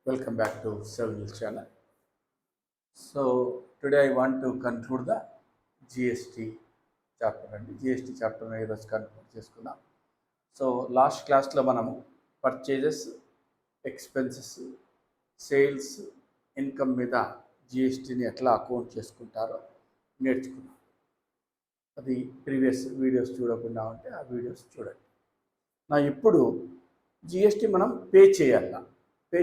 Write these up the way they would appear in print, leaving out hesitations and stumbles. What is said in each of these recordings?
Welcome back to Seven channel. So today I want to conclude the GST chapter and GST chapter I was conclude చేసుకున్నాం. So last క్లాస్లో మనము purchases, expenses, sales, income మీద జిఎస్టీని ఎట్లా account చేసుకుంటారో నేర్చుకున్నాం. అది previous videos చూడకుండా ఉంటే ఆ వీడియోస్ చూడండి. ఇప్పుడు జిఎస్టీ మనం పే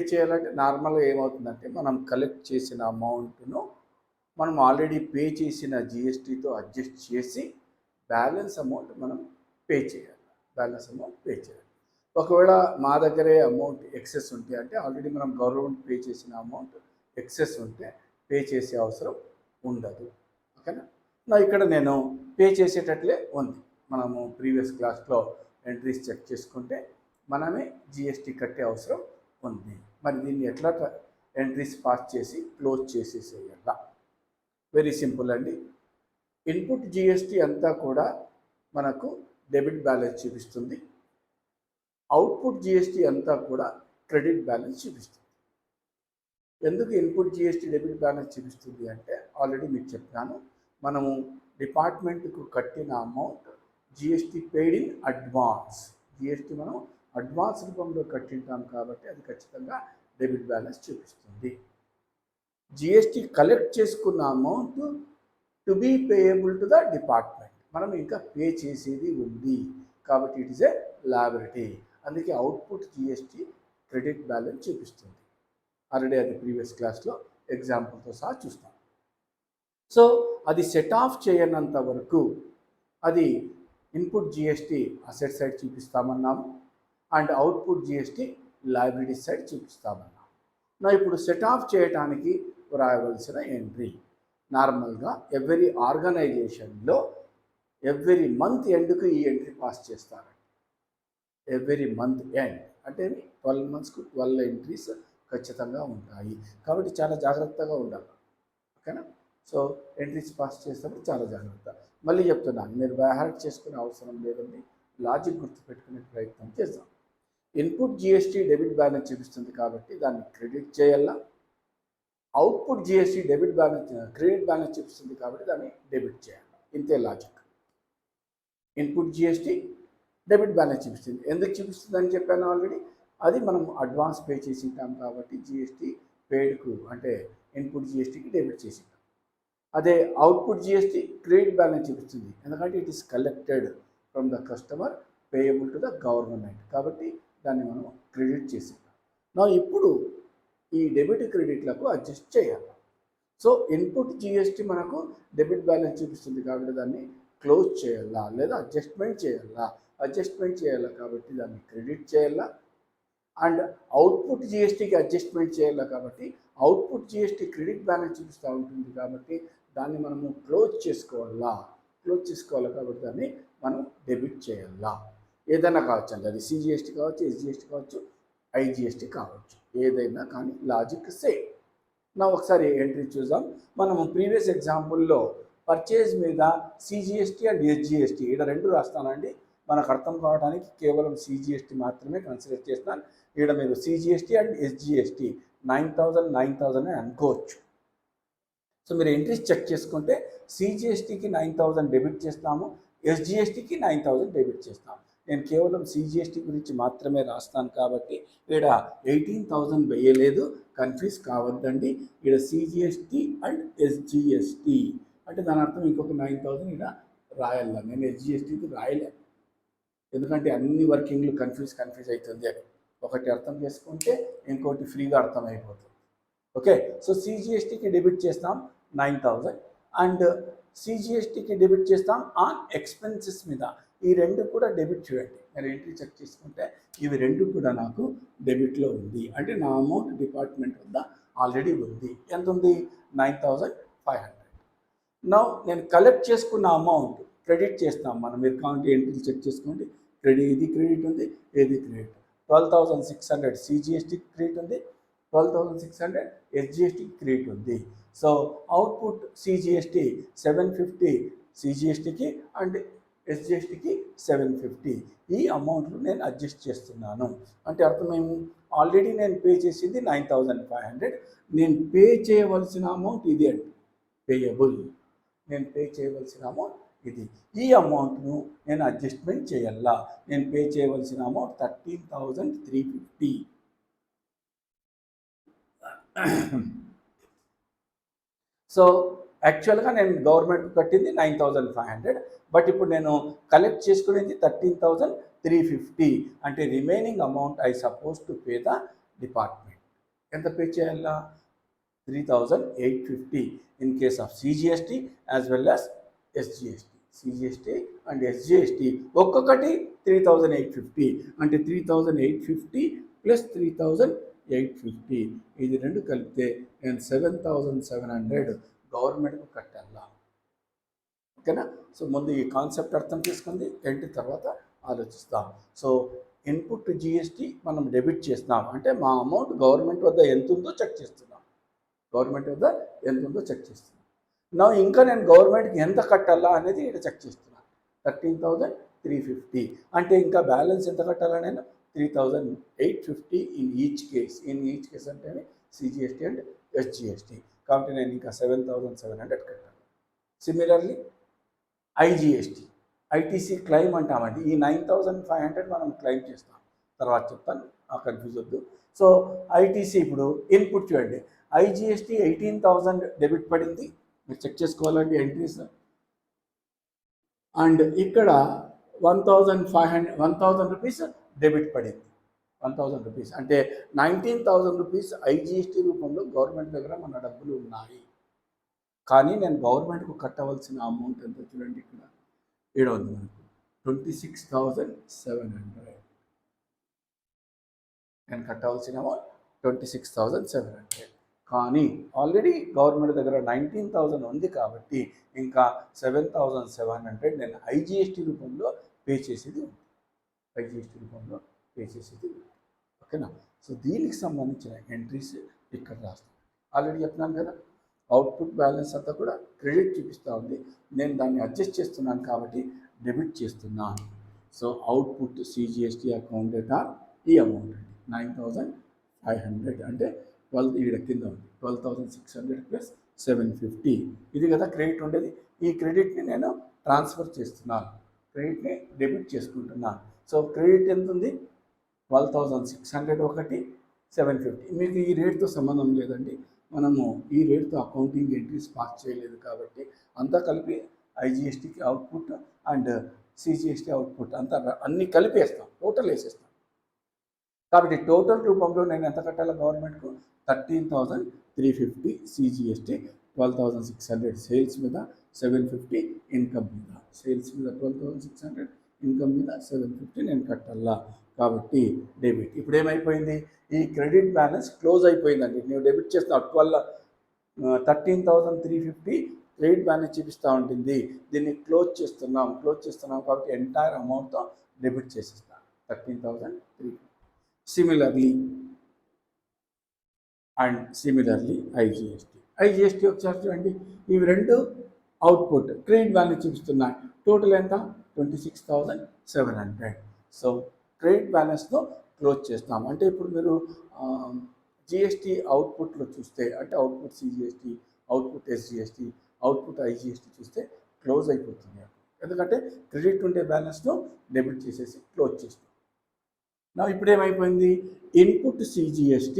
చేయాలంటే నార్మల్గా ఏమవుతుందంటే మనం కలెక్ట్ చేసిన అమౌంట్ను మనం ఆల్రెడీ పే చేసిన జిఎస్టీతో అడ్జస్ట్ చేసి బ్యాలెన్స్ అమౌంట్ మనం పే చేయాలి. ఒకవేళ మా దగ్గరే అమౌంట్ ఎక్సెస్ ఉంటే అంటే ఆల్రెడీ మనం గవర్నమెంట్ పే చేసిన అమౌంట్ ఎక్సెస్ ఉంటే పే చేసే అవసరం ఉండదు. ఓకేనా. ఇక్కడ నేను పే చేసేటట్లే ఉంది. మనము ప్రీవియస్ క్లాస్లో ఎంట్రీస్ చెక్ చేసుకుంటే మనమే జిఎస్టీ కట్టే అవసరం ఉంది. మరి దీన్ని ఎట్లా ఎంట్రీస్ పాస్ చేసి క్లోజ్ చేసేసేయాల? వెరీ సింపుల్ అండి. ఇన్పుట్ జిఎస్టీ అంతా కూడా మనకు డెబిట్ బ్యాలెన్స్ చూపిస్తుంది. అవుట్పుట్ జిఎస్టీ అంతా కూడా క్రెడిట్ బ్యాలెన్స్ చూపిస్తుంది. ఎందుకు ఇన్పుట్ జిఎస్టీ డెబిట్ బ్యాలెన్స్ చూపిస్తుంది అంటే ఆల్రెడీ మీకు చెప్పాను. మనము డిపార్ట్మెంట్కు కట్టిన amount GST paid in advance. GST మనం అడ్వాన్స్ రూపంలో కట్టింటాం కాబట్టి అది ఖచ్చితంగా డెబిట్ బ్యాలెన్స్ చూపిస్తుంది. జిఎస్టీ కలెక్ట్ చేసుకున్న amount to be payable to the department. మనం ఇంకా పే చేసేది ఉంది కాబట్టి ఇట్ ఈస్ ఏ లయబిలిటీ. అందుకే అవుట్పుట్ జిఎస్టీ క్రెడిట్ బ్యాలెన్స్ చూపిస్తుంది. ఆల్రెడీ అది ప్రీవియస్ క్లాస్లో ఎగ్జాంపుల్తో సహా చూస్తాం. సో అది సెట్ ఆఫ్ చేయనంత వరకు అది ఇన్పుట్ జిఎస్టీ అసెట్ సైడ్ చూపిస్తామన్నాము and output GST liability side చూపిస్తామన్నాము. ఇప్పుడు సెట్ ఆఫ్ చేయడానికి వ్రాయవలసిన ఎంట్రీ నార్మల్గా ఎవ్రీ ఆర్గనైజేషన్లో ఎవ్రీ మంత్ ఎండ్కు ఈ ఎంట్రీ పాస్ చేస్తారండి. ఎవ్రీ మంత్ ఎండ్ అంటే 12 monthsకు 12 ఎంట్రీస్ ఖచ్చితంగా ఉంటాయి. కాబట్టి చాలా జాగ్రత్తగా ఉండాలి. ఓకేనా. సో ఎంట్రీస్ పాస్ చేసేటప్పుడు చాలా జాగ్రత్త. మళ్ళీ చెప్తున్నాను, మీరు బైహార్ట్ చేసుకునే అవసరం లేదండి. లాజిక్ గుర్తుపెట్టుకునే ప్రయత్నం చేద్దాం. ఇన్పుట్ జిఎస్టీ డెబిట్ బ్యాలెన్స్ చూపిస్తుంది కాబట్టి దాన్ని క్రెడిట్ చేయాలా. Output GST debit balance credit balance చూపిస్తుంది కాబట్టి దాన్ని డెబిట్ చేయాలి. ఇంతే logic. Input GST debit balance చూపిస్తుంది. ఎందుకు చూపిస్తుంది అని చెప్పాను ఆల్రెడీ. అది మనం అడ్వాన్స్ పే చేసి ఉంటాం కాబట్టి జిఎస్టీ పేడ్కు అంటే ఇన్పుట్ జిఎస్టీకి డెబిట్ చేసి ఉంటాం. అదే అవుట్పుట్ జిఎస్టీ క్రెడిట్ బ్యాలెన్స్ చూపిస్తుంది. ఎందుకంటే it is collected from the customer payable to the government కాబట్టి దాన్ని మనం క్రెడిట్ చేసాం. ఇప్పుడు ఈ డెబిట్ క్రెడిట్లకు అడ్జస్ట్ చేయాలి. సో ఇన్పుట్ జిఎస్టీ మనకు డెబిట్ బ్యాలెన్స్ చూపిస్తుంది కాబట్టి దాన్ని క్లోజ్ చేయాలా లేదా అడ్జస్ట్మెంట్ చేయాలా కాబట్టి దాన్ని క్రెడిట్ చేయాలా. అండ్ అవుట్పుట్ జిఎస్టీకి అడ్జస్ట్మెంట్ చేయాలి కాబట్టి అవుట్పుట్ జిఎస్టీ క్రెడిట్ బ్యాలెన్స్ చూపిస్తూ ఉంటుంది కాబట్టి దాన్ని మనము క్లోజ్ చేసుకోవాలి కాబట్టి దాన్ని మనం డెబిట్ చేయాలా. ఏదైనా కావచ్చు అండి, అది సిజిఎస్టీ కావచ్చు, ఎస్జిఎస్టీ కావచ్చు, ఐజిఎస్టీ కావచ్చు, ఏదైనా కానీ లాజిక్ సేమ్. ఒకసారి ఎంట్రీ చూద్దాం. మనము ప్రీవియస్ ఎగ్జాంపుల్లో పర్చేజ్ మీద సిజిఎస్టీ అండ్ ఎస్జిఎస్టీ ఇక్కడ రెండు రాస్తానండి. మనకు అర్థం కావడానికి కేవలం సిజిఎస్టీ మాత్రమే కన్సిడర్ చేస్తాను. ఇక్కడ మీరు సిజిఎస్టీ అండ్ ఎస్జిఎస్టీ 9,000 అని అనుకోవచ్చు. సో మీరు ఎంట్రీస్ చెక్ చేసుకుంటే సిజిఎస్టీకి 9,000 డెబిట్ చేస్తాము, ఎస్జిఎస్టీకి 9,000 డెబిట్ చేస్తాము. నేను కేవలం సిజిఎస్టీ గురించి మాత్రమే రాస్తాను కాబట్టి ఇక్కడ 18,000 వేయలేదు. కన్ఫ్యూజ్ కావద్దండి. ఇక్కడ సిజిఎస్టీ అండ్ ఎస్జిఎస్టీ అంటే దాని అర్థం ఇంకొక 9,000 ఇక్కడ రాయాల. నేను ఎస్జిఎస్టీకి రాయలే, ఎందుకంటే అన్ని వర్కింగ్లు కన్ఫ్యూజ్ అవుతుంది అని. ఒకటి అర్థం చేసుకుంటే ఇంకోటి ఫ్రీగా అర్థమైపోతుంది. ఓకే. సో సిజిఎస్టీకి డెబిట్ చేస్తాం 9,000 అండ్ సిజిఎస్టీకి డెబిట్ చేస్తాం ఆన్ ఎక్స్పెన్సెస్ మీద. ఈ రెండు కూడా డెబిట్ చూడండి. నేను ఎంట్రీ చెక్ చేసుకుంటే ఇవి రెండు కూడా నాకు డెబిట్లో ఉంది. అంటే నా అమౌంట్ డిపార్ట్మెంట్ వద్ద ఆల్రెడీ ఉంది. ఎంత ఉంది? 9,500. నేను కలెక్ట్ చేసుకున్న అమౌంట్ క్రెడిట్ చేస్తాం. మీరు కావాలంటే ఎంట్రీలు చెక్ చేసుకోండి. ఇది క్రెడిట్ ఉంది, ఏది క్రెడిట్. 12,600 సిజిఎస్టీకి క్రెడిట్ ఉంది, 12,600 ఎస్జిఎస్టీకి క్రెడిట్ ఉంది. సో అవుట్పుట్ సిజిఎస్టీ 750 సిజిఎస్టీకి అండ్ ఎస్జిఎస్టీకి 750. ఈ అమౌంట్లు నేను అడ్జస్ట్ చేస్తున్నాను. అంటే అర్థమేమి? ఆల్రెడీ నేను పే చేసింది 9,500. నేను పే చేయవలసిన అమౌంట్ ఇది అండి, పేయబుల్. నేను పే చేయవలసిన అమౌంట్ ఇది. ఈ అమౌంట్ను నేను అడ్జస్ట్మెంట్ చేయాలా. నేను పే చేయవలసిన అమౌంట్ 13,350. సో యాక్చువల్గా నేను గవర్నమెంట్కి కట్టింది 9,500, బట్ ఇప్పుడు నేను కలెక్ట్ చేసుకునేది 13,350. అంటే remaining amount I suppose to pay the department. ఎంత పే చేయాలా? 3,850 in case of CGST as well as SGST. CGST and SGST ఒక్కొక్కటి 3,850. అంటే 3,850 ప్లస్ 3,850 ఇది రెండు కలిపితే నేను 7,700 గవర్నమెంట్కు కట్టాలా. ఓకేనా? సో ముందు ఈ కాన్సెప్ట్ అర్థం చేసుకుంది ఏంటి, తర్వాత ఆలోచిస్తాం. సో ఇన్పుట్ GST మనం డెబిట్ చేస్తున్నాం అంటే మా అమౌంట్ గవర్నమెంట్ వద్ద ఎంత ఉందో చెక్ చేస్తున్నాం. గవర్నమెంట్ వద్ద ఎంత ఉందో చెక్ చేస్తున్నాం. నా ఇంకా నేను గవర్నమెంట్కి ఎంత కట్టాలా అనేది ఇక్కడ చెక్ చేస్తున్నాను. 13,350 అంటే ఇంకా బ్యాలెన్స్ ఎంత కట్టాలా? నేను 3,850 in each case. In each case అంటే CGST అండ్ SGST. కాబట్టి నేను ఇంకా 7,700 కట్టాలి. సిమిలర్లీ IGST, ITC క్లెయిమ్ అంటామండి. ఈ 9,500 మనం క్లెయిమ్ చేస్తాం, తర్వాత చెప్తాను, కన్ఫ్యూజ్ వద్దు. సో ITC ఇప్పుడు ఇన్పుట్ చూడండి. IGST 18,000 డెబిట్ పడింది, మీరు చెక్ చేసుకోవాలండి ఎంట్రీస్. అండ్ ఇక్కడ 1,000 రూపీస్ డెబిట్ పడింది. 1,000 రూపీస్ అంటే 19,000 రూపీస్ IGST రూపంలో గవర్నమెంట్ దగ్గర మన డబ్బులు ఉన్నాయి. కానీ నేను గవర్నమెంట్కు కట్టవలసిన అమౌంట్ ఎంత చూడండి, ఇక్కడ ఏడు ఉంది మనకు 26,700. నేను కట్టవలసిన అమౌంట్ 26,700. కానీ ఆల్రెడీ గవర్నమెంట్ దగ్గర 19,000 ఉంది కాబట్టి ఇంకా 7,700 నేను IGST రూపంలో పే చేసేది ఉంది. IGST రూపంలో పే చేసేది ఉంది. ఓకేనా? సో దీనికి సంబంధించిన ఎంట్రీస్ ఇక్కడ రాస్తాను. ఆల్రెడీ చెప్పినాను కదా, అవుట్పుట్ బ్యాలెన్స్ అంతా కూడా క్రెడిట్ చూపిస్తూ ఉంది. నేను దాన్ని అడ్జస్ట్ చేస్తున్నాను కాబట్టి డెబిట్ చేస్తున్నాను. So output CGST account data ఈ అమౌంట్ అండి 9,500 అంటే 12 ఇక్కడ కింద ఉంది 12,600 ప్లస్ 750. ఇది కదా క్రెడిట్ ఉండేది. ఈ క్రెడిట్ని నేను ట్రాన్స్ఫర్ చేస్తున్నాను, క్రెడిట్ని డెబిట్ చేసుకుంటున్నాను. సో క్రెడిట్ ఎంత ఉంది? 12,600 ఒకటి, 750. మీకు ఈ రేట్తో సంబంధం లేదండి. మనము ఈ రేట్తో అకౌంటింగ్ ఎంట్రీస్ పాస్ చేయలేదు కాబట్టి అంతా కలిపి IGSTకి అవుట్పుట్ అండ్ CGST అవుట్పుట్ అంతా అన్నీ కలిపేస్తాం, టోటల్ వేసేస్తాం. కాబట్టి టోటల్ రూపంలో నేను ఎంత కట్టాలి గవర్నమెంట్కు? 13,350 CGST, 12,600 సేల్స్ మీద, 750 ఇన్కమ్ మీద. సేల్స్ మీద 12,600, ఇన్కమ్ మీద 750 నేను కట్టాలా. కాబట్టి డెబిట్. ఇప్పుడు ఏమైపోయింది? ఈ క్రెడిట్ బ్యాలెన్స్ క్లోజ్ అయిపోయిందండి. నేను డెబిట్ చేస్తున్నా 13,350 క్రెడిట్ బ్యాలెన్స్ చూపిస్తూ ఉంటుంది. దీన్ని క్లోజ్ చేస్తున్నాం కాబట్టి ఎంటైర్ అమౌంట్తో డెబిట్ చేసేస్తాను 13,350. సిమిలర్లీ IGST ఒకసారి చూడండి. ఇవి రెండు అవుట్పుట్ క్రెడిట్ బ్యాలెన్స్ చూపిస్తున్నాయి. టోటల్ ఎంత? 26,700. సో క్రెడిట్ బ్యాలెన్స్తో క్లోజ్ చేస్తాం. అంటే ఇప్పుడు మీరు GST అవుట్పుట్లో చూస్తే, అంటే output CGST, output SGST, output IGST చూస్తే క్లోజ్ అయిపోతుంది. ఎందుకంటే క్రెడిట్ ఉండే బ్యాలెన్స్ను డెబిట్ చేసేసి క్లోజ్ చేస్తాం. నా ఇప్పుడు ఏమైపోయింది? Input CGST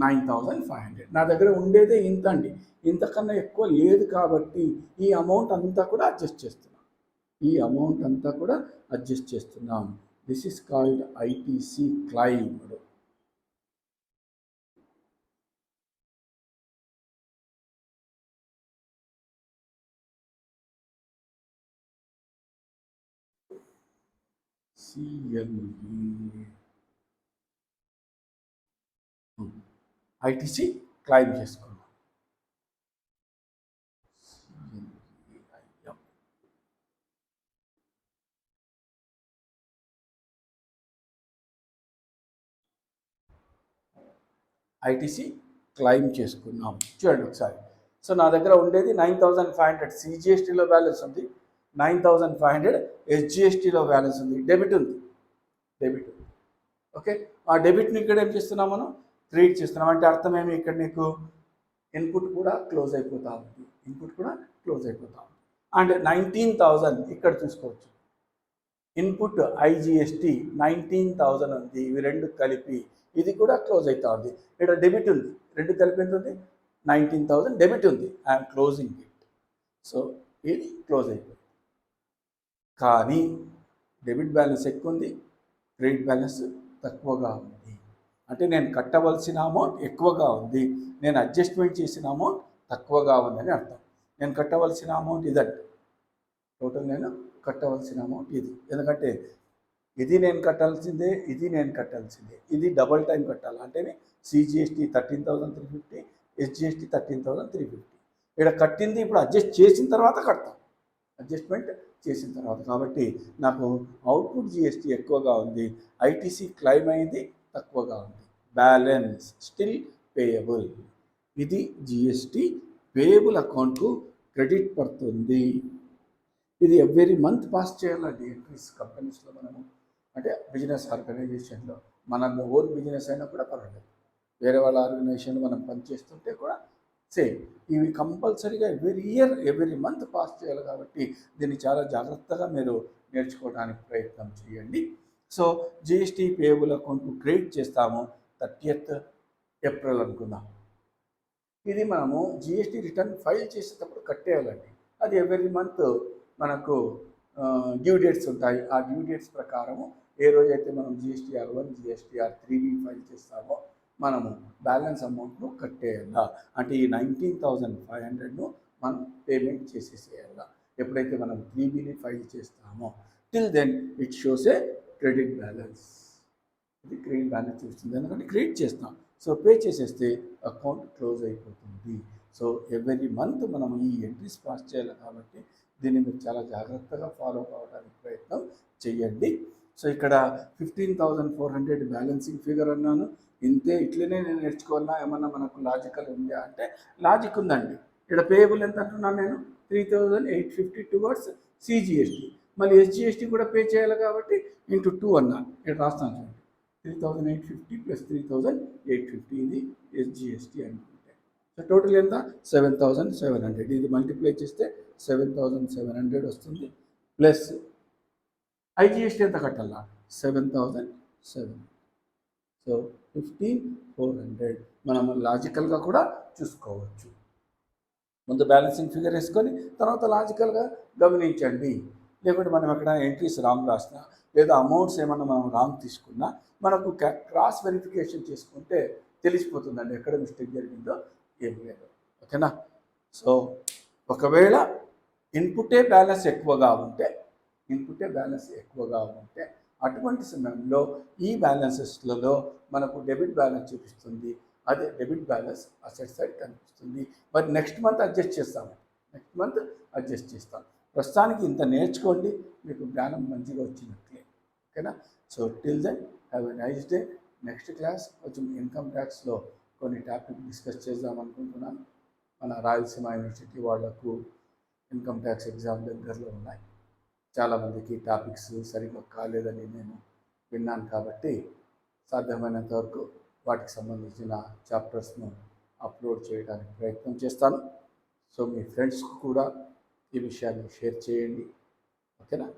9,500. నా దగ్గర ఉండేదే ఇంత అండి, ఇంతకన్నా ఎక్కువ లేదు కాబట్టి ఈ అమౌంట్ అంతా కూడా అడ్జస్ట్ చేస్తున్నాం. This is called ITC claimed. ITC claim చేసుకున్నాం. ITC క్లైమ్ చేసుకున్నాం. చూడండి ఒకసారి. సో నా దగ్గర ఉండేది 9,500 CGSTలో బ్యాలెన్స్ ఉంది, 9,500 SGSTలో బ్యాలెన్స్ ఉంది, డెబిట్ ఉంది. ఓకే, ఆ డెబిట్ని ఇక్కడ ఏం చేస్తున్నాం మనం, క్రెడిట్ చేస్తున్నాం. అంటే అర్థమేమి, ఇక్కడ నీకు ఇన్పుట్ కూడా క్లోజ్ అయిపోతా ఉంది, ఇన్పుట్ కూడా క్లోజ్ అయిపోతా ఉంది. అండ్ 19,000 ఇక్కడ చూసుకోవచ్చు, ఇన్పుట్ ఐజిఎస్టి 19,000 ఉంది, ఇవి రెండు కలిపి ఇది కూడా క్లోజ్ అవుతా ఉంది. ఇక్కడ డెబిట్ ఉంది, రెండు కలిపి ఎంత ఉంది, 19,000 డెబిట్ ఉంది, ఐఎమ్ క్లోజింగ్ ఇట్. సో ఇది క్లోజ్ అయిపోయింది. కానీ డెబిట్ బ్యాలెన్స్ ఎక్కువ ఉంది, క్రెడిట్ బ్యాలెన్స్ తక్కువగా ఉంది. అంటే నేను కట్టవలసిన అమౌంట్ ఎక్కువగా ఉంది, నేను అడ్జస్ట్మెంట్ చేసిన అమౌంట్ తక్కువగా ఉందని అర్థం. నేను కట్టవలసిన అమౌంట్ ఇదండి, టోటల్ నేను కట్టవలసిన అమౌంట్ ఇది. ఎందుకంటే ఇది నేను కట్టాల్సిందే, ఇది నేను కట్టాల్సిందే, ఇది డబల్ టైం కట్టాలి. అంటే సిజిఎస్టీ 13,350, ఎస్జిఎస్టీ 13,350. ఇక్కడ కట్టింది ఇప్పుడు అడ్జస్ట్ చేసిన తర్వాత కడతాం, అడ్జస్ట్మెంట్ చేసిన తర్వాత. కాబట్టి నాకు అవుట్పుట్ జిఎస్టీ ఎక్కువగా ఉంది, ఐటీసీ క్లెయిమ్ అయింది తక్కువగా ఉంది. బ్యాలెన్స్ స్టిల్ పేయబుల్, ఇది జిఎస్టీ పేయబుల్ అకౌంట్కు క్రెడిట్ పడుతుంది. ఇది ఎవ్రీ మంత్ పాస్ చేయాలండి ఎంట్రీస్ కంపెనీస్లో. మనము అంటే బిజినెస్ ఆర్గనైజేషన్లో, మన ఓన్ బిజినెస్ అయినా కూడా పర్వాలేదు, వేరే వాళ్ళ ఆర్గనైజేషన్లో మనం పనిచేస్తుంటే కూడా సేమ్. ఇవి కంపల్సరీగా every year every month pass చేయాలి. కాబట్టి దీన్ని చాలా జాగ్రత్తగా మీరు నేర్చుకోవడానికి ప్రయత్నం చేయండి. సో జిఎస్టీ పేయబుల్ అకౌంట్కు క్రెడిట్ చేస్తాము 30th ఏప్రిల్ అనుకుందాం. ఇది మనము జిఎస్టీ రిటర్న్ ఫైల్ చేసేటప్పుడు కట్టేయాలండి. అది ఎవ్రీ మంత్ మనకు డ్యూ డేట్స్ ఉంటాయి. ఆ డ్యూ డేట్స్ ప్రకారము ఏ రోజైతే మనం జిఎస్టీఆర్1, జిఎస్టీఆర్3 ఫైల్ చేస్తామో మనము బ్యాలెన్స్ అమౌంట్ను కట్టేయాలా. అంటే ఈ 19,500ను మనం పేమెంట్ చేసేసేయాలా ఎప్పుడైతే మనం 3Bని ఫైల్ చేస్తామో. Till then it shows a credit balance, ఇది క్రెడిట్ బ్యాలెన్స్ చూస్తుంది, ఎందుకంటే క్రెడిట్ చేస్తాం. సో పే చేసేస్తే అకౌంట్ క్లోజ్ అయిపోతుంది. సో ఎవ్రీ మంత్ మనం ఈ ఎంట్రీస్ పాస్ చేయాలి. కాబట్టి దీన్ని మీరు చాలా జాగ్రత్తగా ఫాలో కావడానికి ప్రయత్నం చేయండి. సో ఇక్కడ 15,400 బ్యాలెన్సింగ్ ఫిగర్ అన్నాను, ఇంతే, ఇట్లనే నేను నేర్చుకోవాలా, ఏమన్నా మనకు లాజికల్ ఉందా అంటే లాజిక్ ఉందండి. ఇక్కడ పేయబుల్ ఎంత అంటున్నాను నేను, 3,850 టువర్డ్స్ సిజిఎస్టీ, మళ్ళీ ఎస్జిఎస్టీ కూడా పే చేయాలి కాబట్టి ఇంటూ 2 అన్నా, ఇక్కడ రాస్తాను చూడండి, 3,850 ప్లస్ 3,850 ఇది ఎస్జిఎస్టీ అనుకుంటే. సో టోటల్ ఎంత, 7,700. ఇది మల్టిప్లై చేస్తే 7,700 వస్తుంది. ప్లస్ ఐజిఎస్టీ ఎంత కట్టాలా, 7,700. సో 15,400 మనం లాజికల్గా కూడా చూసుకోవచ్చు. ముందు బ్యాలెన్సింగ్ ఫిగర్ వేసుకొని తర్వాత లాజికల్గా గమనించండి. లేకుంటే మనం ఎక్కడ ఎంట్రీస్ రాంగ్ రాసినా లేదా అమౌంట్స్ ఏమన్నా మనం రాంగ్ తీసుకున్నా మనకు క్రాస్ వెరిఫికేషన్ చేసుకుంటే తెలిసిపోతుందండి ఎక్కడ మిస్టేక్ జరిగిందో ఏం లేదు. ఓకేనా. సో ఒకవేళ ఇన్పుటే బ్యాలెన్స్ ఎక్కువగా ఉంటే అటువంటి సమయంలో ఈ బ్యాలెన్సెస్లలో మనకు డెబిట్ బ్యాలెన్స్ చూపిస్తుంది, అదే డెబిట్ బ్యాలెన్స్ అసెట్ సైడ్ కనిపిస్తుంది. మరి నెక్స్ట్ మంత్ అడ్జస్ట్ చేస్తాం. ప్రస్తుతానికి ఇంత నేర్చుకోండి, మీకు జ్ఞానం మంచిగా వచ్చినట్లే. ఓకేనా. So till then have a nice day. Next class కొంచెం ఇన్కమ్ ట్యాక్స్లో కొన్ని టాపిక్ డిస్కస్ చేద్దాం అనుకుంటున్నాను. మన రాయలసీమ యూనివర్సిటీ వాళ్లకు ఇన్కమ్ ట్యాక్స్ ఎగ్జామ్ దగ్గరలో ఉన్నాయి. చాలామందికి టాపిక్స్ సరిగ్గా కాలేదని నేను విన్నాను. కాబట్టి సాధ్యమైనంత వరకు వాటికి సంబంధించిన చాప్టర్స్ను అప్లోడ్ చేయడానికి ప్రయత్నం చేస్తాను. సో మీ ఫ్రెండ్స్కు కూడా ఈ విషయాన్ని షేర్ చేయండి. ఓకేనా.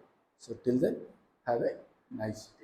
So till then have a nice day.